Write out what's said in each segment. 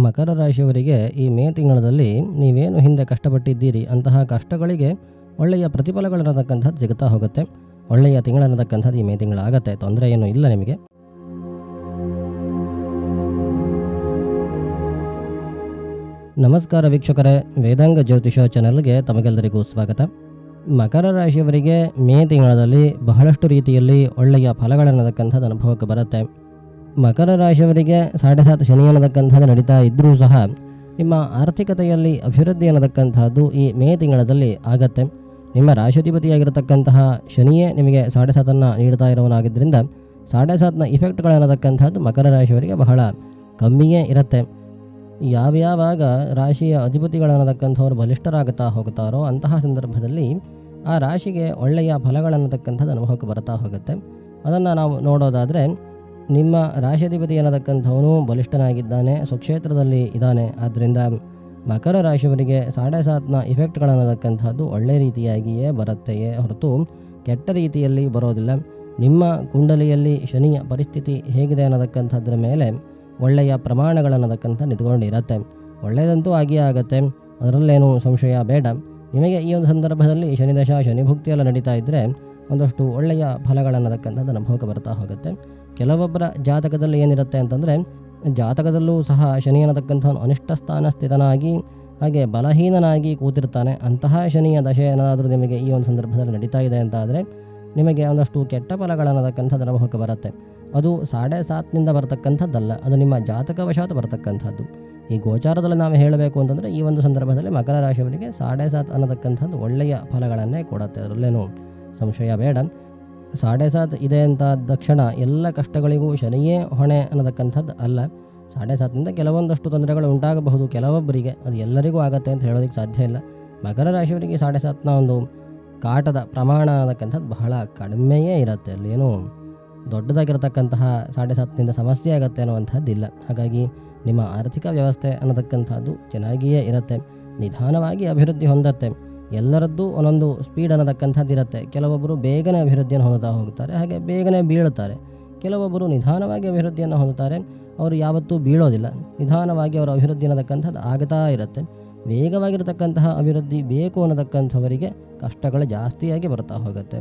ಮಕರ ರಾಶಿಯವರಿಗೆ ಈ ಮೇ ತಿಂಗಳಲ್ಲಿ ನೀವೇನು ಹಿಂದೆ ಕಷ್ಟಪಟ್ಟಿದ್ದೀರಿ ಅಂತಹ ಕಷ್ಟಗಳಿಗೆ ಒಳ್ಳೆಯ ಪ್ರತಿಫಲಗಳನ್ನತಕ್ಕಂಥದ್ದು ಸಿಗುತ್ತಾ ಹೋಗುತ್ತೆ. ಒಳ್ಳೆಯ ತಿಂಗಳನ್ನತಕ್ಕಂಥದ್ದು ಈ ಮೇ ತಿಂಗಳಾಗತ್ತೆ, ತೊಂದರೆ ಏನೂ ಇಲ್ಲ ನಿಮಗೆ. ನಮಸ್ಕಾರ ವೀಕ್ಷಕರೇ, ವೇದಾಂಗ ಜ್ಯೋತಿಷ ಚಾನೆಲ್ಗೆ ತಮಗೆಲ್ಲರಿಗೂ ಸ್ವಾಗತ. ಮಕರ ರಾಶಿಯವರಿಗೆ ಮೇ ತಿಂಗಳಲ್ಲಿ ಬಹಳಷ್ಟು ರೀತಿಯಲ್ಲಿ ಒಳ್ಳೆಯ ಫಲಗಳನ್ನತಕ್ಕಂಥದ್ದು ಅನುಭವಕ್ಕೆ ಬರುತ್ತೆ. ಮಕರ ರಾಶಿಯವರಿಗೆ 7.5 ಶನಿ ಅನ್ನತಕ್ಕಂಥದ್ದು ನಡೀತಾ ಇದ್ದರೂ ಸಹ ನಿಮ್ಮ ಆರ್ಥಿಕತೆಯಲ್ಲಿ ಅಭಿವೃದ್ಧಿ ಅನ್ನತಕ್ಕಂಥದ್ದು ಈ ಮೇ ತಿಂಗಳಲ್ಲಿ ಆಗತ್ತೆ. ನಿಮ್ಮ ರಾಶಿಧಿಪತಿಯಾಗಿರತಕ್ಕಂತಹ ಶನಿಯೇ ನಿಮಗೆ 7.5 ನೀಡ್ತಾ ಇರೋನಾಗಿದ್ದರಿಂದ 7.5 ಇಫೆಕ್ಟ್ಗಳನ್ನತಕ್ಕಂಥದ್ದು ಮಕರ ರಾಶಿಯವರಿಗೆ ಬಹಳ ಕಮ್ಮಿಯೇ ಇರುತ್ತೆ. ಯಾವ್ಯಾವಾಗ ರಾಶಿಯ ಅಧಿಪತಿಗಳನ್ನತಕ್ಕಂಥವ್ರು ಬಲಿಷ್ಠರಾಗುತ್ತಾ ಹೋಗುತ್ತಾರೋ ಅಂತಹ ಸಂದರ್ಭದಲ್ಲಿ ಆ ರಾಶಿಗೆ ಒಳ್ಳೆಯ ಫಲಗಳನ್ನತಕ್ಕಂಥದ್ದು ಅನುಭವಕ್ಕೆ ಬರ್ತಾ ಹೋಗುತ್ತೆ. ಅದನ್ನು ನಾವು ನೋಡೋದಾದರೆ, ನಿಮ್ಮ ರಾಶಿಧಿಪತಿ ಅನ್ನತಕ್ಕಂಥವನು ಬಲಿಷ್ಠನಾಗಿದ್ದಾನೆ, ಸ್ವಕ್ಷೇತ್ರದಲ್ಲಿ ಇದ್ದಾನೆ. ಆದ್ದರಿಂದ ಮಕರ ರಾಶಿಯವರಿಗೆ 7.5 ಇಫೆಕ್ಟ್ಗಳನ್ನತಕ್ಕಂಥದ್ದು ಒಳ್ಳೆಯ ರೀತಿಯಾಗಿಯೇ ಬರುತ್ತೆಯೇ ಹೊರತು ಕೆಟ್ಟ ರೀತಿಯಲ್ಲಿ ಬರೋದಿಲ್ಲ. ನಿಮ್ಮ ಕುಂಡಲಿಯಲ್ಲಿ ಶನಿಯ ಪರಿಸ್ಥಿತಿ ಹೇಗಿದೆ ಅನ್ನತಕ್ಕಂಥದ್ರ ಮೇಲೆ ಒಳ್ಳೆಯ ಪ್ರಮಾಣಗಳನ್ನತಕ್ಕಂಥ ನಿಂತ್ಕೊಂಡಿರತ್ತೆ. ಒಳ್ಳೆಯದಂತೂ ಆಗಿಯೇ ಆಗುತ್ತೆ, ಅದರಲ್ಲೇನೂ ಸಂಶಯ ಬೇಡ. ನಿಮಗೆ ಈ ಒಂದು ಸಂದರ್ಭದಲ್ಲಿ ಶನಿದಶ ಶನಿಭುಕ್ತಿ ಎಲ್ಲ ನಡೀತಾ ಇದ್ದರೆ ಒಂದಷ್ಟು ಒಳ್ಳೆಯ ಫಲಗಳನ್ನತಕ್ಕಂಥದ್ದು ಅನುಭವಕ್ಕೆ ಬರ್ತಾ ಹೋಗುತ್ತೆ. ಕೆಲವೊಬ್ಬರ ಜಾತಕದಲ್ಲಿ ಏನಿರುತ್ತೆ ಅಂತಂದರೆ, ಜಾತಕದಲ್ಲೂ ಸಹ ಶನಿ ಅನ್ನತಕ್ಕಂಥವನು ಅನಿಷ್ಟ ಸ್ಥಾನ ಸ್ಥಿತನಾಗಿ ಹಾಗೆ ಬಲಹೀನನಾಗಿ ಕೂತಿರ್ತಾನೆ. ಅಂತಹ ಶನಿಯ ದಶೆ ಏನಾದರೂ ನಿಮಗೆ ಈ ಒಂದು ಸಂದರ್ಭದಲ್ಲಿ ನಡೀತಾ ಇದೆ ಅಂತ ಆದರೆ ನಿಮಗೆ ಒಂದಷ್ಟು ಕೆಟ್ಟ ಫಲಗಳನ್ನತಕ್ಕಂಥದ್ದು ಅನುಭವಕ್ಕೆ ಬರುತ್ತೆ. ಅದು 7.5 ಬರ್ತಕ್ಕಂಥದ್ದಲ್ಲ, ಅದು ನಿಮ್ಮ ಜಾತಕವಶಾತ್ ಬರ್ತಕ್ಕಂಥದ್ದು. ಈ ಗೋಚಾರದಲ್ಲಿ ನಾವು ಹೇಳಬೇಕು ಅಂತಂದರೆ ಈ ಒಂದು ಸಂದರ್ಭದಲ್ಲಿ ಮಕರ ರಾಶಿಯವರಿಗೆ 7.5 ಅನ್ನತಕ್ಕಂಥದ್ದು ಒಳ್ಳೆಯ ಫಲಗಳನ್ನೇ ಕೊಡುತ್ತೆ, ಅದರಲ್ಲೇನೂ ಸಂಶಯ ಬೇಡ. 7.5 ಇದೆ ಅಂತ ತಕ್ಷಣ ಎಲ್ಲ ಕಷ್ಟಗಳಿಗೂ ಶನಿಯೇ ಹೊಣೆ ಅನ್ನತಕ್ಕಂಥದ್ದು ಅಲ್ಲ. 7.5 ಕೆಲವೊಂದಷ್ಟು ತೊಂದರೆಗಳು ಉಂಟಾಗಬಹುದು ಕೆಲವೊಬ್ಬರಿಗೆ, ಅದು ಎಲ್ಲರಿಗೂ ಆಗತ್ತೆ ಅಂತ ಹೇಳೋದಕ್ಕೆ ಸಾಧ್ಯ ಇಲ್ಲ. ಮಕರ ರಾಶಿಯವರಿಗೆ 7.5 ಒಂದು ಕಾಟದ ಪ್ರಮಾಣ ಅನ್ನತಕ್ಕಂಥದ್ದು ಬಹಳ ಕಡಿಮೆಯೇ ಇರುತ್ತೆ, ಅಲ್ಲೇನೂ ದೊಡ್ಡದಾಗಿರತಕ್ಕಂತಹ 7.5 ಸಮಸ್ಯೆ ಆಗುತ್ತೆ ಅನ್ನುವಂಥದ್ದಿಲ್ಲ. ಹಾಗಾಗಿ ನಿಮ್ಮ ಆರ್ಥಿಕ ವ್ಯವಸ್ಥೆ ಅನ್ನತಕ್ಕಂಥದ್ದು ಚೆನ್ನಾಗಿಯೇ ಇರುತ್ತೆ, ನಿಧಾನವಾಗಿ ಅಭಿವೃದ್ಧಿ ಹೊಂದತ್ತೆ. ಎಲ್ಲರದ್ದು ಒಂದೊಂದು ಸ್ಪೀಡ್ ಅನ್ನತಕ್ಕಂಥದ್ದು ಇರುತ್ತೆ. ಕೆಲವೊಬ್ಬರು ಬೇಗನೆ ಅಭಿವೃದ್ಧಿಯನ್ನು ಹೊಂದುತ್ತಾ ಹೋಗ್ತಾರೆ, ಹಾಗೆ ಬೇಗನೆ ಬೀಳುತ್ತಾರೆ. ಕೆಲವೊಬ್ಬರು ನಿಧಾನವಾಗಿ ಅಭಿವೃದ್ಧಿಯನ್ನು ಹೊಂದುತ್ತಾರೆ, ಅವರು ಯಾವತ್ತೂ ಬೀಳೋದಿಲ್ಲ. ನಿಧಾನವಾಗಿ ಅವರ ಅಭಿವೃದ್ಧಿ ಅನ್ನತಕ್ಕಂಥದ್ದು ಆಗ್ತಾ ಇರುತ್ತೆ. ವೇಗವಾಗಿರತಕ್ಕಂತಹ ಅಭಿವೃದ್ಧಿ ಬೇಕು ಅನ್ನತಕ್ಕಂಥವರಿಗೆ ಕಷ್ಟಗಳು ಜಾಸ್ತಿಯಾಗಿ ಬರ್ತಾ ಹೋಗುತ್ತೆ.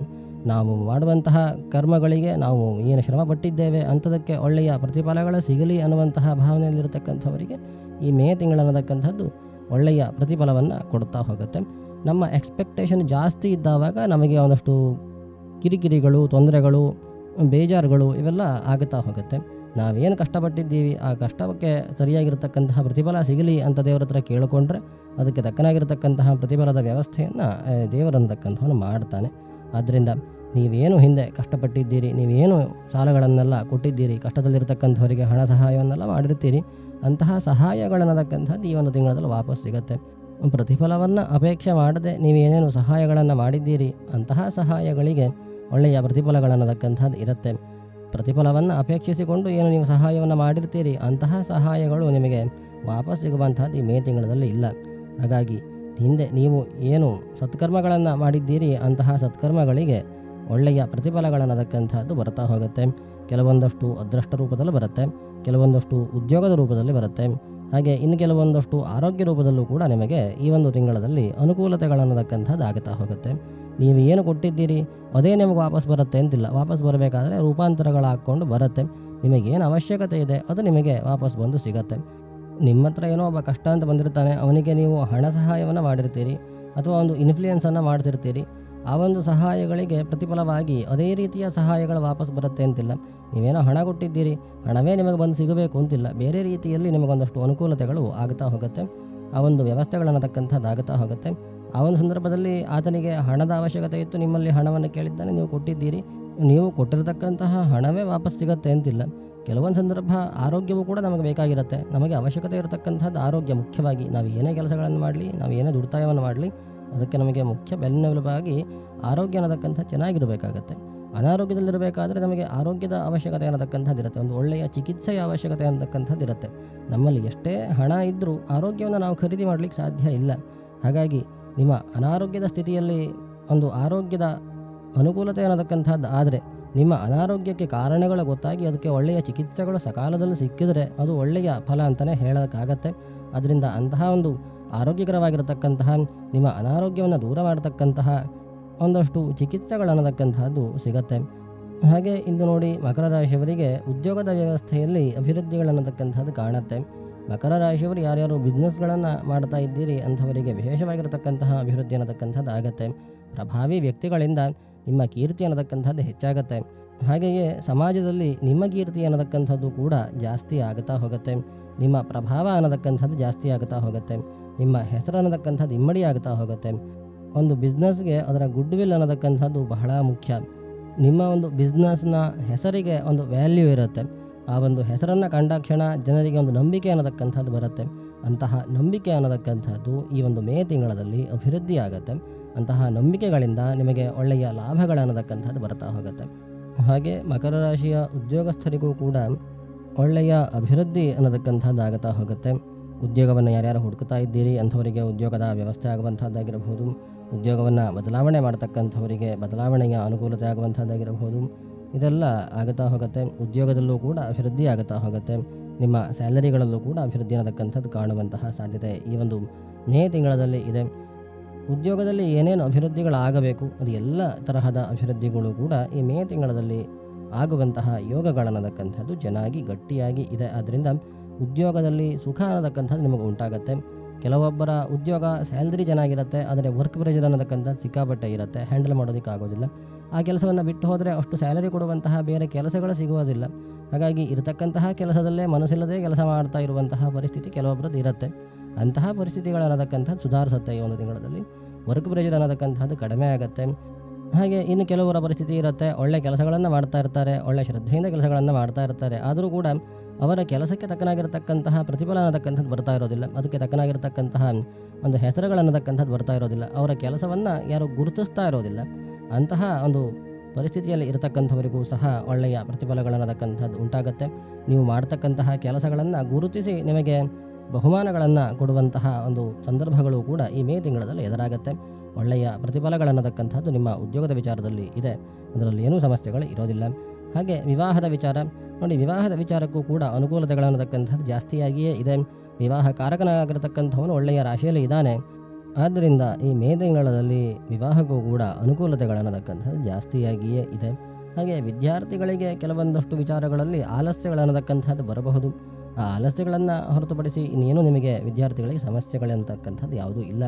ನಾವು ಮಾಡುವಂತಹ ಕರ್ಮಗಳಿಗೆ ನಾವು ಏನು ಶ್ರಮ ಪಟ್ಟಿದ್ದೇವೆ ಅಂಥದಕ್ಕೆ ಒಳ್ಳೆಯ ಪ್ರತಿಫಲಗಳು ಸಿಗಲಿ ಅನ್ನುವಂತಹ ಭಾವನೆಯಲ್ಲಿರತಕ್ಕಂಥವರಿಗೆ ಈ ಮೇ ತಿಂಗಳನ್ನತಕ್ಕಂಥದ್ದು ಒಳ್ಳೆಯ ಪ್ರತಿಫಲವನ್ನು ಕೊಡ್ತಾ ಹೋಗುತ್ತೆ. ನಮ್ಮ ಎಕ್ಸ್ಪೆಕ್ಟೇಷನ್ ಜಾಸ್ತಿ ಇದ್ದಾವಾಗ ನಮಗೆ ಒಂದಷ್ಟು ಕಿರಿಕಿರಿಗಳು, ತೊಂದರೆಗಳು, ಬೇಜಾರುಗಳು ಇವೆಲ್ಲ ಆಗುತ್ತಾ ಹೋಗುತ್ತೆ. ನಾವೇನು ಕಷ್ಟಪಟ್ಟಿದ್ದೀವಿ ಆ ಕಷ್ಟಕ್ಕೆ ಸರಿಯಾಗಿರ್ತಕ್ಕಂತಹ ಪ್ರತಿಫಲ ಸಿಗಲಿ ಅಂತ ದೇವರ ಹತ್ರ ಕೇಳಿಕೊಂಡ್ರೆ ಅದಕ್ಕೆ ತಕ್ಕನಾಗಿರ್ತಕ್ಕಂತಹ ಪ್ರತಿಫಲದ ವ್ಯವಸ್ಥೆಯನ್ನು ದೇವರನ್ನತಕ್ಕಂಥವನು ಮಾಡ್ತಾನೆ. ಆದ್ದರಿಂದ ನೀವೇನು ಹಿಂದೆ ಕಷ್ಟಪಟ್ಟಿದ್ದೀರಿ, ನೀವೇನು ಸಾಲಗಳನ್ನೆಲ್ಲ ಕೊಟ್ಟಿದ್ದೀರಿ, ಕಷ್ಟದಲ್ಲಿರ್ತಕ್ಕಂಥವರಿಗೆ ಹಣ ಸಹಾಯವನ್ನೆಲ್ಲ ಮಾಡಿರ್ತೀರಿ, ಅಂತಹ ಸಹಾಯಗಳನ್ನತಕ್ಕಂಥದ್ದು ಈ ಒಂದು ತಿಂಗಳಲ್ಲಿ ವಾಪಸ್ ಸಿಗುತ್ತೆ. ಪ್ರತಿಫಲವನ್ನು ಅಪೇಕ್ಷೆ ಮಾಡದೆ ನೀವೇನೇನು ಸಹಾಯಗಳನ್ನು ಮಾಡಿದ್ದೀರಿ ಅಂತಹ ಸಹಾಯಗಳಿಗೆ ಒಳ್ಳೆಯ ಪ್ರತಿಫಲಗಳನ್ನತಕ್ಕಂಥದ್ದು ಇರುತ್ತೆ. ಪ್ರತಿಫಲವನ್ನು ಅಪೇಕ್ಷಿಸಿಕೊಂಡು ಏನು ನೀವು ಸಹಾಯವನ್ನು ಮಾಡಿರ್ತೀರಿ ಅಂತಹ ಸಹಾಯಗಳು ನಿಮಗೆ ವಾಪಸ್ ಸಿಗುವಂಥದ್ದು ಈ ಮೇ ತಿಂಗಳಲ್ಲಿ ಇಲ್ಲ. ಹಾಗಾಗಿ ಹಿಂದೆ ನೀವು ಏನು ಸತ್ಕರ್ಮಗಳನ್ನು ಮಾಡಿದ್ದೀರಿ ಅಂತಹ ಸತ್ಕರ್ಮಗಳಿಗೆ ಒಳ್ಳೆಯ ಪ್ರತಿಫಲಗಳನ್ನತಕ್ಕಂಥದ್ದು ಬರ್ತಾ ಹೋಗುತ್ತೆ. ಕೆಲವೊಂದಷ್ಟು ಅದೃಷ್ಟ ರೂಪದಲ್ಲಿ ಬರುತ್ತೆ, ಕೆಲವೊಂದಷ್ಟು ಉದ್ಯೋಗದ ರೂಪದಲ್ಲಿ ಬರುತ್ತೆ, ಹಾಗೆ ಇನ್ನು ಕೆಲವೊಂದಷ್ಟು ಆರೋಗ್ಯ ರೂಪದಲ್ಲೂ ಕೂಡ ನಿಮಗೆ ಈ ಒಂದು ತಿಂಗಳಲ್ಲಿ ಅನುಕೂಲತೆಗಳನ್ನತಕ್ಕಂಥದ್ದು ಆಗುತ್ತಾ ಹೋಗುತ್ತೆ. ನೀವು ಏನು ಕೊಟ್ಟಿದ್ದೀರಿ ಅದೇ ನಿಮಗೆ ವಾಪಸ್ ಬರುತ್ತೆ ಅಂತಿಲ್ಲ, ವಾಪಸ್ ಬರಬೇಕಾದ್ರೆ ರೂಪಾಂತರಗಳಾಕ್ಕೊಂಡು ಬರುತ್ತೆ. ನಿಮಗೇನು ಅವಶ್ಯಕತೆ ಇದೆ ಅದು ನಿಮಗೆ ವಾಪಸ್ ಬಂದು ಸಿಗತ್ತೆ. ನಿಮ್ಮ ಹತ್ರ ಏನೋ ಒಬ್ಬ ಕಷ್ಟ ಅಂತ ಬಂದಿರ್ತಾನೆ, ಅವನಿಗೆ ನೀವು ಹಣ ಸಹಾಯವನ್ನು ಮಾಡಿರ್ತೀರಿ ಅಥವಾ ಒಂದು ಇನ್ಫ್ಲೂಯೆನ್ಸನ್ನು ಮಾಡ್ತಿರ್ತೀರಿ. ಆ ಒಂದು ಸಹಾಯಗಳಿಗೆ ಪ್ರತಿಫಲವಾಗಿ ಅದೇ ರೀತಿಯ ಸಹಾಯಗಳು ವಾಪಸ್ ಬರುತ್ತೆ ಅಂತಿಲ್ಲ. ನೀವೇನೋ ಹಣ ಕೊಟ್ಟಿದ್ದೀರಿ, ಹಣವೇ ನಿಮಗೆ ಬಂದು ಸಿಗಬೇಕು ಅಂತಿಲ್ಲ, ಬೇರೆ ರೀತಿಯಲ್ಲಿ ನಿಮಗೊಂದಷ್ಟು ಅನುಕೂಲತೆಗಳು ಆಗುತ್ತಾ ಹೋಗುತ್ತೆ. ಆ ಒಂದು ವ್ಯವಸ್ಥೆಗಳನ್ನತಕ್ಕಂಥದ್ದು ಆಗುತ್ತಾ ಹೋಗುತ್ತೆ. ಆ ಒಂದು ಸಂದರ್ಭದಲ್ಲಿ ಆತನಿಗೆ ಹಣದ ಅವಶ್ಯಕತೆ ಇತ್ತು, ನಿಮ್ಮಲ್ಲಿ ಹಣವನ್ನು ಕೇಳಿದ್ದಾನೆ, ನೀವು ಕೊಟ್ಟಿದ್ದೀರಿ, ನೀವು ಕೊಟ್ಟಿರತಕ್ಕಂತಹ ಹಣವೇ ವಾಪಸ್ ಸಿಗುತ್ತೆ ಅಂತಿಲ್ಲ. ಕೆಲವೊಂದು ಸಂದರ್ಭ ಆರೋಗ್ಯವೂ ಕೂಡ ನಮಗೆ ಬೇಕಾಗಿರುತ್ತೆ. ನಮಗೆ ಅವಶ್ಯಕತೆ ಇರತಕ್ಕಂಥದ್ದು ಆರೋಗ್ಯ ಮುಖ್ಯವಾಗಿ. ನಾವು ಏನೇ ಕೆಲಸಗಳನ್ನು ಮಾಡಲಿ, ನಾವು ಏನೇ ದುಡಿತಾಯವನ್ನು ಮಾಡಲಿ, ಅದಕ್ಕೆ ನಮಗೆ ಮುಖ್ಯ ಬೆನ್ನೆಲುಬಾಗಿ ಆರೋಗ್ಯ ಅನ್ನತಕ್ಕಂಥ ಚೆನ್ನಾಗಿರಬೇಕಾಗತ್ತೆ. ಅನಾರೋಗ್ಯದಲ್ಲಿರಬೇಕಾದ್ರೆ ನಮಗೆ ಆರೋಗ್ಯದ ಅವಶ್ಯಕತೆ ಅನ್ನತಕ್ಕಂಥದ್ದು ಇರುತ್ತೆ, ಒಂದು ಒಳ್ಳೆಯ ಚಿಕಿತ್ಸೆಯ ಅವಶ್ಯಕತೆ ಅನ್ನತಕ್ಕಂಥದ್ದು ಇರುತ್ತೆ. ನಮ್ಮಲ್ಲಿ ಎಷ್ಟೇ ಹಣ ಇದ್ದರೂ ಆರೋಗ್ಯವನ್ನು ನಾವು ಖರೀದಿ ಮಾಡಲಿಕ್ಕೆ ಸಾಧ್ಯ ಇಲ್ಲ. ಹಾಗಾಗಿ ನಿಮ್ಮ ಅನಾರೋಗ್ಯದ ಸ್ಥಿತಿಯಲ್ಲಿ ಒಂದು ಆರೋಗ್ಯದ ಅನುಕೂಲತೆ ಅನ್ನತಕ್ಕಂಥದ್ದು ಆದರೆ ನಿಮ್ಮ ಅನಾರೋಗ್ಯಕ್ಕೆ ಕಾರಣಗಳು ಗೊತ್ತಾಗಿ ಅದಕ್ಕೆ ಒಳ್ಳೆಯ ಚಿಕಿತ್ಸೆಗಳು ಸಕಾಲದಲ್ಲಿ ಸಿಕ್ಕಿದರೆ ಅದು ಒಳ್ಳೆಯ ಫಲ ಅಂತಲೇ ಹೇಳೋಕ್ಕಾಗತ್ತೆ. ಅದರಿಂದ ಅಂತಹ ಒಂದು ಆರೋಗ್ಯಕರವಾಗಿರತಕ್ಕಂತಹ ನಿಮ್ಮ ಅನಾರೋಗ್ಯವನ್ನು ದೂರ ಮಾಡತಕ್ಕಂತಹ ಒಂದಷ್ಟು ಚಿಕಿತ್ಸೆಗಳನ್ನತಕ್ಕಂತಹದ್ದು ಸಿಗತ್ತೆ. ಹಾಗೆ ಇಂದು ನೋಡಿ ಮಕರ ರಾಶಿಯವರಿಗೆ ಉದ್ಯೋಗದ ವ್ಯವಸ್ಥೆಯಲ್ಲಿ ಅಭಿವೃದ್ಧಿಗಳನ್ನತಕ್ಕಂಥದ್ದು ಕಾಣುತ್ತೆ. ಮಕರ ರಾಶಿಯವರು ಯಾರ್ಯಾರು ಬಿಸ್ನೆಸ್ಗಳನ್ನು ಮಾಡ್ತಾ ಇದ್ದೀರಿ ಅಂಥವರಿಗೆ ವಿಶೇಷವಾಗಿರತಕ್ಕಂತಹ ಅಭಿವೃದ್ಧಿ ಅನ್ನತಕ್ಕಂಥದ್ದು ಆಗತ್ತೆ. ಪ್ರಭಾವಿ ವ್ಯಕ್ತಿಗಳಿಂದ ನಿಮ್ಮ ಕೀರ್ತಿ ಅನ್ನತಕ್ಕಂಥದ್ದು ಹೆಚ್ಚಾಗತ್ತೆ. ಹಾಗೆಯೇ ಸಮಾಜದಲ್ಲಿ ನಿಮ್ಮ ಕೀರ್ತಿ ಅನ್ನತಕ್ಕಂಥದ್ದು ಕೂಡ ಜಾಸ್ತಿ ಆಗುತ್ತಾ ಹೋಗುತ್ತೆ. ನಿಮ್ಮ ಪ್ರಭಾವ ಅನ್ನತಕ್ಕಂಥದ್ದು ಜಾಸ್ತಿ ಆಗುತ್ತಾ ಹೋಗುತ್ತೆ. ನಿಮ್ಮ ಹೆಸರು ಅನ್ನತಕ್ಕಂಥದ್ದು ಇಮ್ಮಡಿ ಆಗುತ್ತಾ ಹೋಗುತ್ತೆ. ಒಂದು ಬಿಸ್ನೆಸ್ಗೆ ಅದರ ಗುಡ್ ವಿಲ್ ಅನ್ನತಕ್ಕಂಥದ್ದು ಬಹಳ ಮುಖ್ಯ. ನಿಮ್ಮ ಒಂದು ಬಿಸ್ನೆಸ್ನ ಹೆಸರಿಗೆ ಒಂದು ವ್ಯಾಲ್ಯೂ ಇರುತ್ತೆ. ಆ ಒಂದು ಹೆಸರನ್ನು ಕಂಡಾಕ್ಷಣ ಜನರಿಗೆ ಒಂದು ನಂಬಿಕೆ ಅನ್ನತಕ್ಕಂಥದ್ದು ಬರುತ್ತೆ. ಅಂತಹ ನಂಬಿಕೆ ಅನ್ನತಕ್ಕಂಥದ್ದು ಈ ಒಂದು ಮೇ ತಿಂಗಳಲ್ಲಿ ಅಭಿವೃದ್ಧಿ ಆಗುತ್ತೆ. ಅಂತಹ ನಂಬಿಕೆಗಳಿಂದ ನಿಮಗೆ ಒಳ್ಳೆಯ ಲಾಭಗಳನ್ನತಕ್ಕಂಥದ್ದು ಬರ್ತಾ ಹೋಗುತ್ತೆ. ಹಾಗೆ ಮಕರ ರಾಶಿಯ ಉದ್ಯೋಗಸ್ಥರಿಗೂ ಕೂಡ ಒಳ್ಳೆಯ ಅಭಿವೃದ್ಧಿ ಅನ್ನತಕ್ಕಂಥದ್ದು ಆಗುತ್ತಾ ಹೋಗುತ್ತೆ. ಉದ್ಯೋಗವನ್ನು ಯಾರ್ಯಾರು ಹುಡುಕ್ತಾ ಇದ್ದೀರಿ ಅಂಥವರಿಗೆ ಉದ್ಯೋಗದ ವ್ಯವಸ್ಥೆ ಆಗುವಂಥದ್ದಾಗಿರಬಹುದು. ಉದ್ಯೋಗವನ್ನು ಬದಲಾವಣೆ ಮಾಡ್ತಕ್ಕಂಥವರಿಗೆ ಬದಲಾವಣೆಯ ಅನುಕೂಲತೆ ಆಗುವಂಥದ್ದಾಗಿರಬಹುದು. ಇದೆಲ್ಲ ಆಗುತ್ತಾ ಹೋಗುತ್ತೆ. ಉದ್ಯೋಗದಲ್ಲೂ ಕೂಡ ಅಭಿವೃದ್ಧಿ ಆಗುತ್ತಾ ಹೋಗುತ್ತೆ. ನಿಮ್ಮ ಸ್ಯಾಲರಿಗಳಲ್ಲೂ ಕೂಡ ಅಭಿವೃದ್ಧಿ ಅನ್ನತಕ್ಕಂಥದ್ದು ಕಾಣುವಂತಹ ಸಾಧ್ಯತೆ ಈ ಒಂದು ಮೇ ತಿಂಗಳಲ್ಲಿ ಇದೆ. ಉದ್ಯೋಗದಲ್ಲಿ ಏನೇನು ಅಭಿವೃದ್ಧಿಗಳಾಗಬೇಕು ಅದು ಎಲ್ಲ ತರಹದ ಅಭಿವೃದ್ಧಿಗಳು ಕೂಡ ಈ ಮೇ ತಿಂಗಳಲ್ಲಿ ಆಗುವಂತಹ ಯೋಗಗಳನ್ನತಕ್ಕಂಥದ್ದು ಚೆನ್ನಾಗಿ ಗಟ್ಟಿಯಾಗಿ ಇದೆ. ಆದ್ದರಿಂದ ಉದ್ಯೋಗದಲ್ಲಿ ಸುಖ ಅನ್ನತಕ್ಕಂಥದ್ದು ನಿಮಗೆ ಉಂಟಾಗುತ್ತೆ. ಕೆಲವೊಬ್ಬರ ಉದ್ಯೋಗ ಸ್ಯಾಲ್ರಿ ಚೆನ್ನಾಗಿರುತ್ತೆ, ಆದರೆ ವರ್ಕ್ ಪ್ರೆಷರ್ ಅನ್ನತಕ್ಕಂಥದ್ದು ಸಿಕ್ಕಾಪಟ್ಟೆ ಇರುತ್ತೆ, ಹ್ಯಾಂಡಲ್ ಮಾಡೋದಕ್ಕೆ ಆಗೋದಿಲ್ಲ. ಆ ಕೆಲಸವನ್ನು ಬಿಟ್ಟು ಹೋದರೆ ಅಷ್ಟು ಸ್ಯಾಲರಿ ಕೊಡುವಂತಹ ಬೇರೆ ಕೆಲಸಗಳು ಸಿಗುವುದಿಲ್ಲ. ಹಾಗಾಗಿ ಇರತಕ್ಕಂತಹ ಕೆಲಸದಲ್ಲೇ ಮನಸ್ಸಿಲ್ಲದೆ ಕೆಲಸ ಮಾಡ್ತಾ ಇರುವಂತಹ ಪರಿಸ್ಥಿತಿ ಕೆಲವೊಬ್ಬರದ್ದು ಇರುತ್ತೆ. ಅಂತಹ ಪರಿಸ್ಥಿತಿಗಳನ್ನತಕ್ಕಂಥದ್ದು ಸುಧಾರಿಸುತ್ತೆ. ಈ ಒಂದು ತಿಂಗಳಲ್ಲಿ ವರ್ಕ್ ಪ್ರೆಷರ್ ಅನ್ನತಕ್ಕಂಥದ್ದು ಕಡಿಮೆ ಆಗುತ್ತೆ. ಹಾಗೆ ಇನ್ನು ಕೆಲವರ ಪರಿಸ್ಥಿತಿ ಇರುತ್ತೆ, ಒಳ್ಳೆ ಕೆಲಸಗಳನ್ನು ಮಾಡ್ತಾ ಇರ್ತಾರೆ, ಒಳ್ಳೆ ಶ್ರದ್ಧೆಯಿಂದ ಕೆಲಸಗಳನ್ನು ಮಾಡ್ತಾ ಇರ್ತಾರೆ. ಆದರೂ ಕೂಡ ಅವರ ಕೆಲಸಕ್ಕೆ ತಕ್ಕನಾಗಿರತಕ್ಕಂತಹ ಪ್ರತಿಫಲ ಅನ್ನತಕ್ಕಂಥದ್ದು ಬರ್ತಾ ಇರೋದಿಲ್ಲ. ಅದಕ್ಕೆ ತಕ್ಕನಾಗಿರತಕ್ಕಂತಹ ಒಂದು ಹೆಸರುಗಳನ್ನತಕ್ಕಂಥದ್ದು ಬರ್ತಾ ಇರೋದಿಲ್ಲ. ಅವರ ಕೆಲಸವನ್ನು ಯಾರು ಗುರುತಿಸ್ತಾ ಇರೋದಿಲ್ಲ. ಅಂತಹ ಒಂದು ಪರಿಸ್ಥಿತಿಯಲ್ಲಿ ಇರತಕ್ಕಂಥವರಿಗೂ ಸಹ ಒಳ್ಳೆಯ ಪ್ರತಿಫಲಗಳನ್ನತಕ್ಕಂಥದ್ದು ಉಂಟಾಗುತ್ತೆ. ನೀವು ಮಾಡ್ತಕ್ಕಂತಹ ಕೆಲಸಗಳನ್ನು ಗುರುತಿಸಿ ನಿಮಗೆ ಬಹುಮಾನಗಳನ್ನು ಕೊಡುವಂತಹ ಒಂದು ಸಂದರ್ಭಗಳು ಕೂಡ ಈ ಮೇ ತಿಂಗಳಲ್ಲಿ ಎದುರಾಗುತ್ತೆ. ಒಳ್ಳೆಯ ಪ್ರತಿಫಲಗಳನ್ನತಕ್ಕಂಥದ್ದು ನಿಮ್ಮ ಉದ್ಯೋಗದ ವಿಚಾರದಲ್ಲಿ ಇದೆ. ಅದರಲ್ಲಿ ಏನೂ ಸಮಸ್ಯೆಗಳು ಇರೋದಿಲ್ಲ. ಹಾಗೆ ವಿವಾಹದ ವಿಚಾರ ನೋಡಿ, ವಿವಾಹದ ವಿಚಾರಕ್ಕೂ ಕೂಡ ಅನುಕೂಲತೆಗಳನ್ನತಕ್ಕಂಥದ್ದು ಜಾಸ್ತಿಯಾಗಿಯೇ ಇದೆ. ವಿವಾಹ ಕಾರಕನಾಗಿರತಕ್ಕಂಥವನು ಒಳ್ಳೆಯ ರಾಶಿಯಲ್ಲಿ ಇದ್ದಾನೆ. ಆದ್ದರಿಂದ ಈ ಮೇ ತಿಂಗಳಲ್ಲಿ ವಿವಾಹಕ್ಕೂ ಕೂಡ ಅನುಕೂಲತೆಗಳನ್ನತಕ್ಕಂಥದ್ದು ಜಾಸ್ತಿಯಾಗಿಯೇ ಇದೆ. ಹಾಗೆ ವಿದ್ಯಾರ್ಥಿಗಳಿಗೆ ಕೆಲವೊಂದಷ್ಟು ವಿಚಾರಗಳಲ್ಲಿ ಆಲಸ್ಯಗಳನ್ನತಕ್ಕಂಥದ್ದು ಬರಬಹುದು. ಆ ಆಲಸ್ಯಗಳನ್ನು ಹೊರತುಪಡಿಸಿ ಇನ್ನೇನು ನಿಮಗೆ ವಿದ್ಯಾರ್ಥಿಗಳಿಗೆ ಸಮಸ್ಯೆಗಳಂತಕ್ಕಂಥದ್ದು ಯಾವುದೂ ಇಲ್ಲ.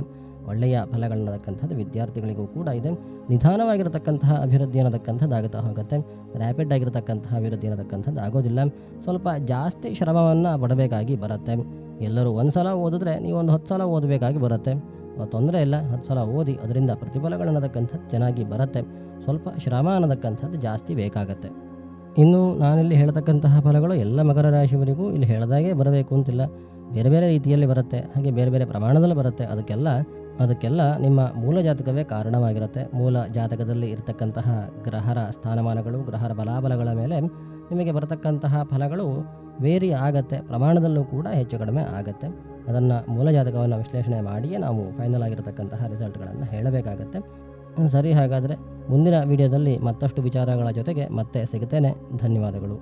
ಒಳ್ಳೆಯ ಫಲಗಳನ್ನತಕ್ಕಂಥದ್ದು ವಿದ್ಯಾರ್ಥಿಗಳಿಗೂ ಕೂಡ ಇದೆ. ನಿಧಾನವಾಗಿರತಕ್ಕಂತಹ ಅಭಿವೃದ್ಧಿ ಅನ್ನತಕ್ಕಂಥದ್ದು ಆಗುತ್ತಾ ಹೋಗುತ್ತೆ. ರ್ಯಾಪಿಡ್ ಆಗಿರತಕ್ಕಂತಹ ಅಭಿವೃದ್ಧಿ ಅನ್ನತಕ್ಕಂಥದ್ದು ಆಗೋದಿಲ್ಲ. ಸ್ವಲ್ಪ ಜಾಸ್ತಿ ಶ್ರಮವನ್ನು ಪಡಬೇಕಾಗಿ ಬರುತ್ತೆ. ಎಲ್ಲರೂ ಒಂದು ಸಲ ಓದಿದ್ರೆ ನೀವು ಒಂದು 10 ಸಲ ಓದಬೇಕಾಗಿ ಬರುತ್ತೆ. ತೊಂದರೆ ಇಲ್ಲ, 10 ಸಲ ಓದಿ, ಅದರಿಂದ ಪ್ರತಿಫಲಗಳನ್ನತಕ್ಕಂಥದ್ದು ಚೆನ್ನಾಗಿ ಬರುತ್ತೆ. ಸ್ವಲ್ಪ ಶ್ರಮ ಅನ್ನತಕ್ಕಂಥದ್ದು ಜಾಸ್ತಿ ಬೇಕಾಗತ್ತೆ. ಇನ್ನು ನಾನಿಲ್ಲಿ ಹೇಳ್ತಕ್ಕಂತಹ ಫಲಗಳು ಎಲ್ಲ ಮಕರ ರಾಶಿಯವರಿಗೂ ಇಲ್ಲಿ ಹೇಳಿದಾಗೆ ಬರಬೇಕು ಅಂತಿಲ್ಲ. ಬೇರೆ ಬೇರೆ ರೀತಿಯಲ್ಲಿ ಬರುತ್ತೆ, ಹಾಗೆ ಬೇರೆ ಬೇರೆ ಪ್ರಮಾಣದಲ್ಲಿ ಬರುತ್ತೆ. ಅದಕ್ಕೆಲ್ಲ ನಿಮ್ಮ ಮೂಲ ಜಾತಕವೇ ಕಾರಣವಾಗಿರುತ್ತೆ. ಮೂಲ ಜಾತಕದಲ್ಲಿ ಇರತಕ್ಕಂತಹ ಗ್ರಹರ ಸ್ಥಾನಮಾನಗಳು, ಗ್ರಹರ ಬಲಾಬಲಗಳ ಮೇಲೆ ನಿಮಗೆ ಬರತಕ್ಕಂತಹ ಫಲಗಳು ವೇರಿ ಆಗತ್ತೆ. ಪ್ರಮಾಣದಲ್ಲೂ ಕೂಡ ಹೆಚ್ಚು ಕಡಿಮೆ ಆಗತ್ತೆ. ಅದನ್ನು ಮೂಲ ಜಾತಕವನ್ನು ವಿಶ್ಲೇಷಣೆ ಮಾಡಿಯೇ ನಾವು ಫೈನಲ್ ಆಗಿರತಕ್ಕಂತಹ ರಿಸಲ್ಟ್ಗಳನ್ನು ಹೇಳಬೇಕಾಗತ್ತೆ. ಸರಿ, ಹಾಗಾದರೆ ಮುಂದಿನ ವಿಡಿಯೋದಲ್ಲಿ ಮತ್ತಷ್ಟು ವಿಚಾರಗಳ ಜೊತೆಗೆ ಮತ್ತೆ ಸಿಗುತ್ತೇನೆ. ಧನ್ಯವಾದಗಳು.